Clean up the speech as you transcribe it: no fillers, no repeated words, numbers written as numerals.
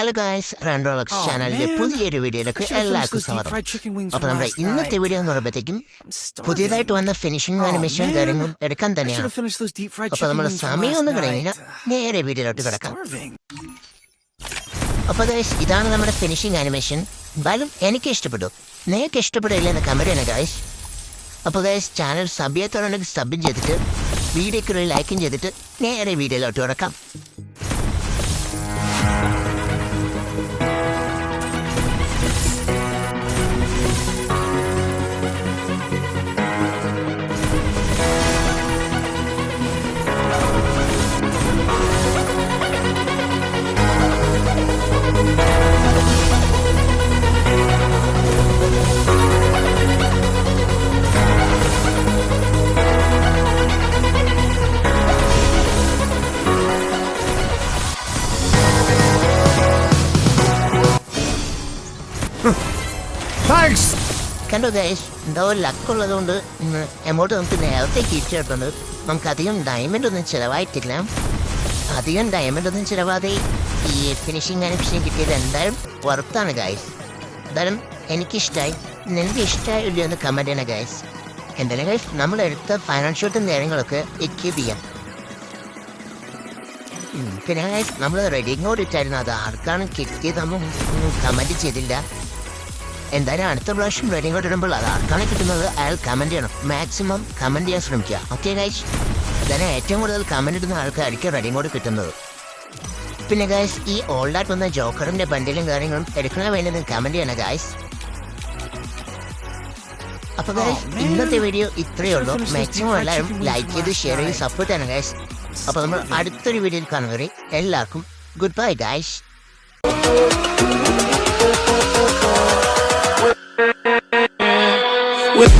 Hello guys, റാൻഡ്രോളക്സ് ചാനലിലെ പുതിയൊരു വീഡിയോയിലേക്ക് എല്ലാവർക്കും സ്വാഗതം. അപ്പോൾ നമ്മുടെ ഇന്നത്തെ വീഡിയോ എന്ന് പറയുമ്പോഴത്തേക്കും പുതിയതായിട്ട് വന്ന ഫിനിഷിംഗ് ആനിമേഷൻ കാര്യങ്ങളും എടുക്കാൻ തന്നെയാണ്. അപ്പോൾ നമ്മുടെ സമയം ഒന്ന് കഴിഞ്ഞാൽ നേരെ വീഡിയോയിലോട്ട് കിടക്കാം. അപ്പോൾ ഗായ്സ്, ഇതാണ് നമ്മുടെ ഫിനിഷിംഗ് ആനിമേഷൻ. എന്തായാലും എനിക്ക് ഇഷ്ടപ്പെട്ടു. നിങ്ങൾക്ക് ഇഷ്ടപ്പെടില്ല എന്ന് കമന്റ് ചെയ്യണം ഗായ്സ്. അപ്പോൾ ഗായ്സ്, ചാനൽ സബ് ചെയ്യാത്തവരുണ്ടെങ്കിൽ സബും ചെയ്തിട്ട് വീഡിയോയ്ക്കുള്ളിൽ ലൈക്കും ചെയ്തിട്ട് നേരെ വീഡിയോയിലോട്ട് കിടക്കാം. കണ്ടോ ഗൈസ്, എന്തോ ലക്കുള്ളതുകൊണ്ട് എമൗണ്ട് നമുക്ക് നേരത്തെ കിട്ടിയിട്ടുണ്ട്. നമുക്ക് അധികം ഡയമണ്ട് ഒന്നും ചിലവായിട്ടില്ല. അധികം ഡയമണ്ട് ഒന്നും ചിലവാതെ ഈ ഫിനിഷിംഗ് ആനിമേഷൻ കിട്ടിയത് എന്തായാലും വർത്താണ് ഗൈസ്. എന്തായാലും എനിക്കിഷ്ടമായി. നിങ്ങൾക്ക് ഇഷ്ടമായില്ല എന്ന് കമന്റ് ചെയ്യണം ഗൈസ്. എന്തായാലും ഗൈസ്, നമ്മളെടുത്ത ഫൈനൽ ഷോട്ടും കാര്യങ്ങളൊക്കെ എക്യൂബ് ചെയ്യാം. പിന്നെ ഗൈസ്, നമ്മൾ റെഡിങ് കൂടി ഇട്ടായിരുന്നു. അത് ആർക്കാണ് കിട്ടിയതെന്നും കമന്റ് ചെയ്തില്ല. എന്തായാലും അടുത്ത പ്രാവശ്യം റെഡിങ് കോട്ട് ഇടുമ്പോൾ അത് ആർക്കാണ് കിട്ടുന്നത് അയാൾ കമന്റ് ചെയ്യണം. മാക്സിമം കമന്റ് ചെയ്യാൻ ശ്രമിക്കുക. ഓക്കെ ഗൈസ്, ഇതന്നെ ഏറ്റവും കൂടുതൽ കമന്റ് ഇടുന്ന ആൾക്കാർക്ക് റെഡിങ് കോട്ട് കിട്ടുന്നത്. പിന്നെ ഗൈസ്, ഈ ഓൾഡായിട്ട് വന്ന ജോക്കറിന്റെ ബണ്ടിലും കാര്യങ്ങളും എടുക്കണ വേണ്ടത് കമന്റ് ചെയ്യണം ഗൈസ്. അപ്പൊ ഗൈസ്, ഇന്നത്തെ വീഡിയോ ഇത്രയേ ഉള്ളൂ. മാക്സിമം എല്ലാവരും ലൈക്ക് ചെയ്ത് ഷെയർ ചെയ്ത് സപ്പോർട്ട് ചെയ്യണം ഗൈസ്. അപ്പൊ നമ്മൾ അടുത്തൊരു വീഡിയോയിൽ കാണുന്നവരെ എല്ലാവർക്കും ഗുഡ് ബൈ ഗൈസ്. With